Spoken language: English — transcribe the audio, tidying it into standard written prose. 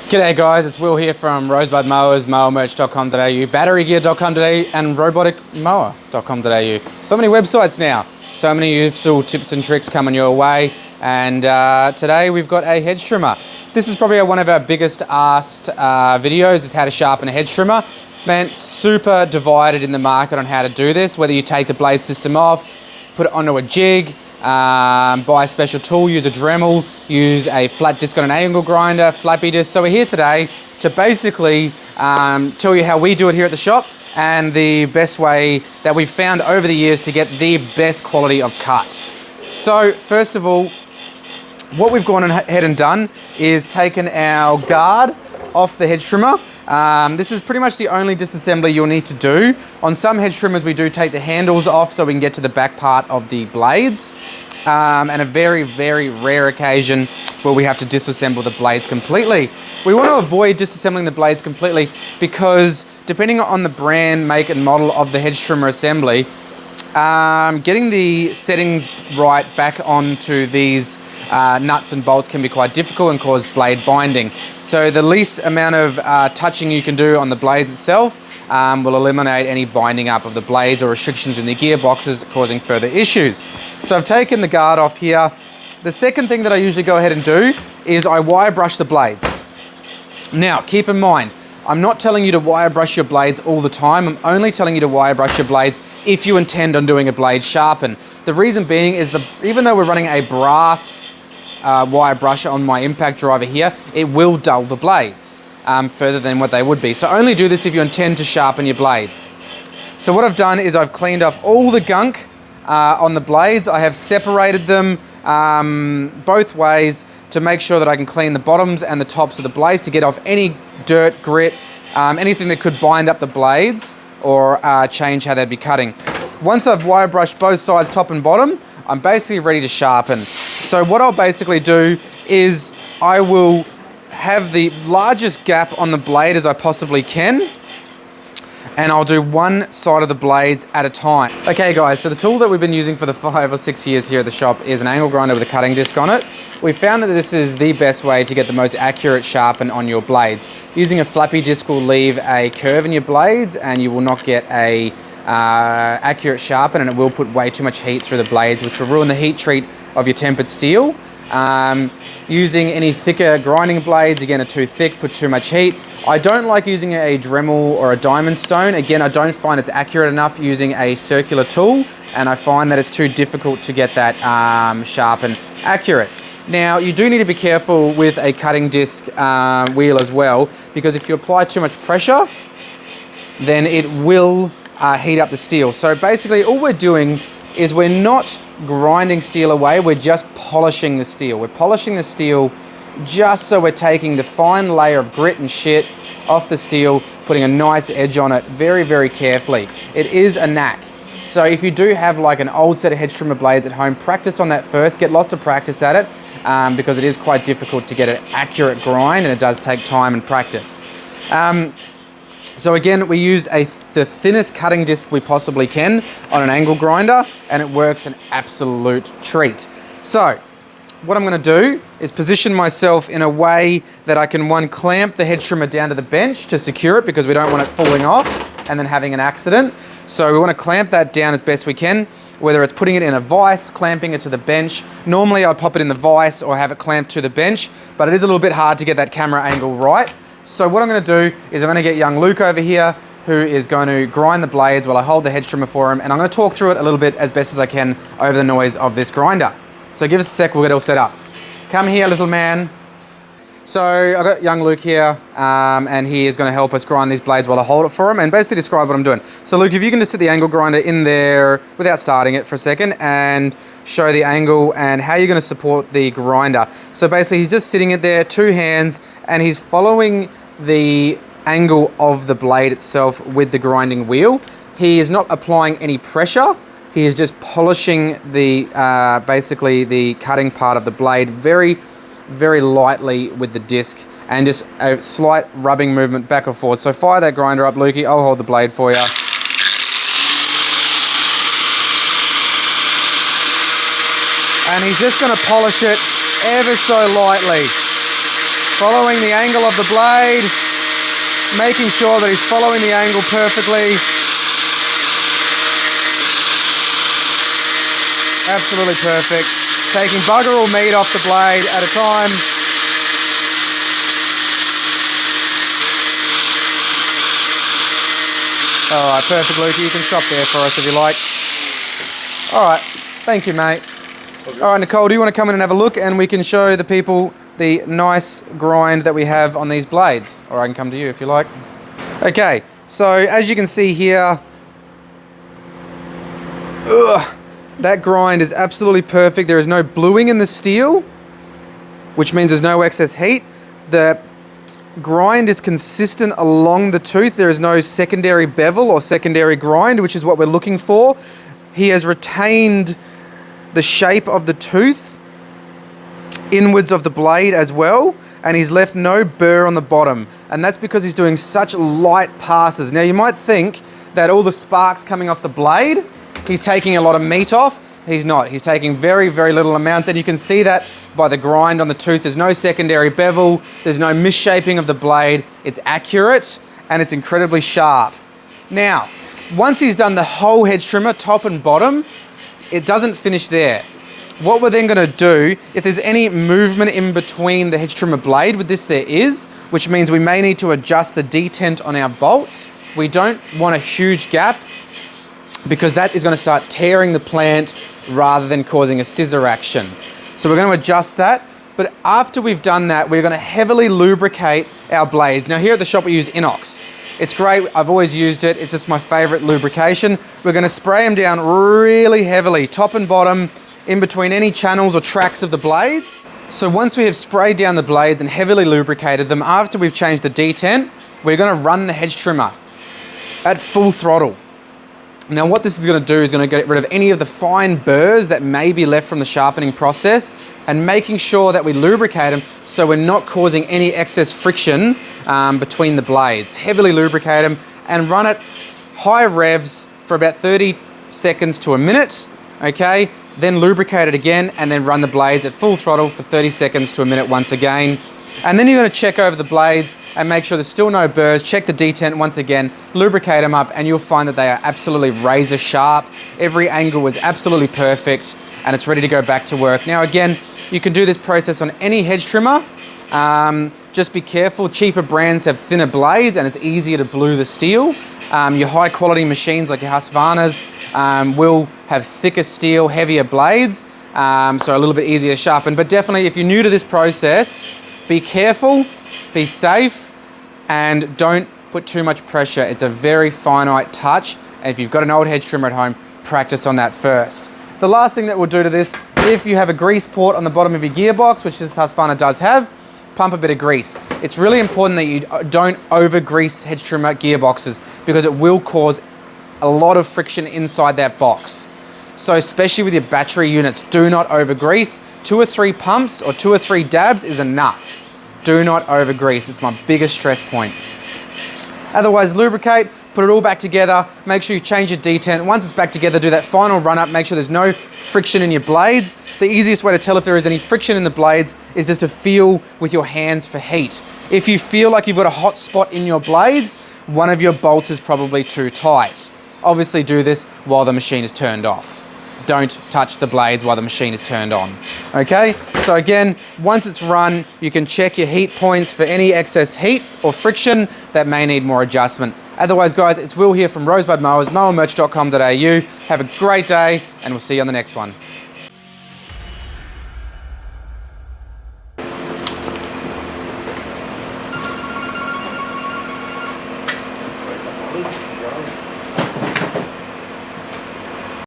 G'day guys, it's Will here from Rosebud Mowers, mowermerch.com.au, batterygear.com.au and roboticmower.com.au. So many websites now, so many useful tips and tricks coming your way, and today we've got a hedge trimmer. This is probably one of our biggest asked videos, is how to sharpen a hedge trimmer. Man, super divided in the market on how to do this, whether you take the blade system off, put it onto a jig, buy a special tool, use a Dremel, use a flat disc on an angle grinder, flappy disc. So we're here today to basically tell you how we do it here at the shop and the best way that we've found over the years to get the best quality of cut. So first of all, what we've gone ahead and done is taken our guard off the hedge trimmer. This is pretty much the only disassembly you'll need to do. On some hedge trimmers we do take the handles off so we can get to the back part of the blades. And a very, very rare occasion where we have to disassemble the blades completely. We want to avoid disassembling the blades completely because depending on the brand, make and model of the hedge trimmer assembly, getting the settings right back onto these nuts and bolts can be quite difficult and cause blade binding. So the least amount of touching you can do on the blades itself will eliminate any binding up of the blades or restrictions in the gearboxes causing further issues. So I've taken the guard off here. The second thing that I usually go ahead and do is I wire brush the blades. Now keep in mind, I'm not telling you to wire brush your blades all the time. I'm only telling you to wire brush your blades if you intend on doing a blade sharpen. The reason being is even though we're running a brass wire brusher on my impact driver here, it will dull the blades further than what they would be. So only do this if you intend to sharpen your blades. So what I've done is I've cleaned off all the gunk on the blades. I have separated them both ways to make sure that I can clean the bottoms and the tops of the blades to get off any dirt, grit, anything that could bind up the blades or change how they'd be cutting. Once I've wire brushed both sides, top and bottom, I'm basically ready to sharpen. So what I'll basically do is I will have the largest gap on the blade as I possibly can, and I'll do one side of the blades at a time. Okay guys, so the tool that we've been using for the 5 or 6 years here at the shop is an angle grinder with a cutting disc on it. We found that this is the best way to get the most accurate sharpen on your blades. Using a flappy disc will leave a curve in your blades and you will not get a accurate sharpen, and it will put way too much heat through the blades, which will ruin the heat treat of your tempered steel. Using any thicker grinding blades, again, are too thick, put too much heat. I don't like using a Dremel or a diamond stone. Again, I don't find it's accurate enough using a circular tool, and I find that it's too difficult to get that sharpen accurate. Now, you do need to be careful with a cutting disc wheel as well, because if you apply too much pressure, then it will heat up the steel. So basically all we're doing is we're not grinding steel away, we're just polishing the steel. We're polishing the steel just so we're taking the fine layer of grit and shit off the steel, putting a nice edge on it very, very carefully. It is a knack. So if you do have like an old set of hedge trimmer blades at home, practice on that first, get lots of practice at it, because it is quite difficult to get an accurate grind and it does take time and practice. So again, we use the thinnest cutting disc we possibly can on an angle grinder, and it works an absolute treat. So what I'm going to do is position myself in a way that I can, one, clamp the hedge trimmer down to the bench to secure it, because we don't want it falling off and then having an accident. So we want to clamp that down as best we can, whether it's putting it in a vise, clamping it to the bench. Normally I'd pop it in the vise or have it clamped to the bench, but it is a little bit hard to get that camera angle right. So what I'm going to do is I'm going to get young Luke over here, who is going to grind the blades while I hold the hedge trimmer for him, and I'm going to talk through it a little bit as best as I can over the noise of this grinder. So give us a sec, we'll get it all set up. Come here, little man. So I've got young Luke here, and he is going to help us grind these blades while I hold it for him and basically describe what I'm doing. So Luke, if you can just sit the angle grinder in there without starting it for a second and show the angle and how you're going to support the grinder. So basically he's just sitting it there, two hands, and he's following the angle of the blade itself with the grinding wheel. He is not applying any pressure. He is just polishing the basically the cutting part of the blade very, very lightly with the disc, and just a slight rubbing movement back and forth. So fire that grinder up, Lukey. I'll hold the blade for you. And he's just going to polish it ever so lightly. Following the angle of the blade, making sure that he's following the angle perfectly. Absolutely perfect. Taking bugger all meat off the blade at a time. Alright, perfect, Luke. You can stop there for us if you like. Alright, thank you, mate. Alright, Nicole, do you want to come in and have a look and we can show the people the nice grind that we have on these blades? Or I can come to you if you like. Okay, so as you can see here, that grind is absolutely perfect. There is no bluing in the steel, which means there's no excess heat. The grind is consistent along the tooth. There is no secondary bevel or secondary grind, which is what we're looking for. He has retained the shape of the tooth inwards of the blade as well, and he's left no burr on the bottom, and that's because he's doing such light passes. Now you might think that all the sparks coming off the blade, he's taking a lot of meat off. He's not. He's taking very, very little amounts, and you can see that by the grind on the tooth. There's no secondary bevel, there's no misshaping of the blade. It's accurate and it's incredibly sharp. Now, once he's done the whole hedge trimmer, top and bottom, it doesn't finish there. What we're then going to do, if there's any movement in between the hedge trimmer blade, with this there is, which means we may need to adjust the detent on our bolts. We don't want a huge gap because that is going to start tearing the plant rather than causing a scissor action. So we're going to adjust that. But after we've done that, we're going to heavily lubricate our blades. Now here at the shop we use Inox. It's great, I've always used it. It's just my favorite lubrication. We're going to spray them down really heavily, top and bottom, in between any channels or tracks of the blades. So once we have sprayed down the blades and heavily lubricated them, after we've changed the detent, we're going to run the hedge trimmer at full throttle. Now what this is going to do is going to get rid of any of the fine burrs that may be left from the sharpening process, and making sure that we lubricate them so we're not causing any excess friction between the blades. Heavily lubricate them and run at high revs for about 30 seconds to a minute, okay? Then lubricate it again and then run the blades at full throttle for 30 seconds to a minute once again. And then you're going to check over the blades and make sure there's still no burrs. Check the detent once again, lubricate them up, and you'll find that they are absolutely razor sharp. Every angle is absolutely perfect and it's ready to go back to work. Now again, you can do this process on any hedge trimmer. Just be careful, cheaper brands have thinner blades and it's easier to blue the steel. Your high quality machines like your Husqvarnas will have thicker steel, heavier blades, so a little bit easier to sharpen. But definitely if you're new to this process, be careful, be safe, and don't put too much pressure. It's a very finite touch, and if you've got an old hedge trimmer at home, practice on that first. The last thing that we'll do to this, if you have a grease port on the bottom of your gearbox, which this Husqvarna does have, pump a bit of grease. It's really important that you don't over grease hedge trimmer gearboxes because it will cause a lot of friction inside that box. So especially with your battery units, do not over grease. 2 or 3 pumps or 2 or 3 dabs is enough. Do not over grease. It's my biggest stress point. Otherwise, lubricate, put it all back together, make sure you change your detent. Once it's back together, do that final run up, make sure there's no friction in your blades. The easiest way to tell if there is any friction in the blades is just to feel with your hands for heat. If you feel like you've got a hot spot in your blades, one of your bolts is probably too tight. Obviously do this while the machine is turned off. Don't touch the blades while the machine is turned on. Okay, so again, once it's run, you can check your heat points for any excess heat or friction that may need more adjustment. Otherwise, guys, it's Will here from Rosebud Mowers, mowermerch.com.au. Have a great day, and we'll see you on the next one.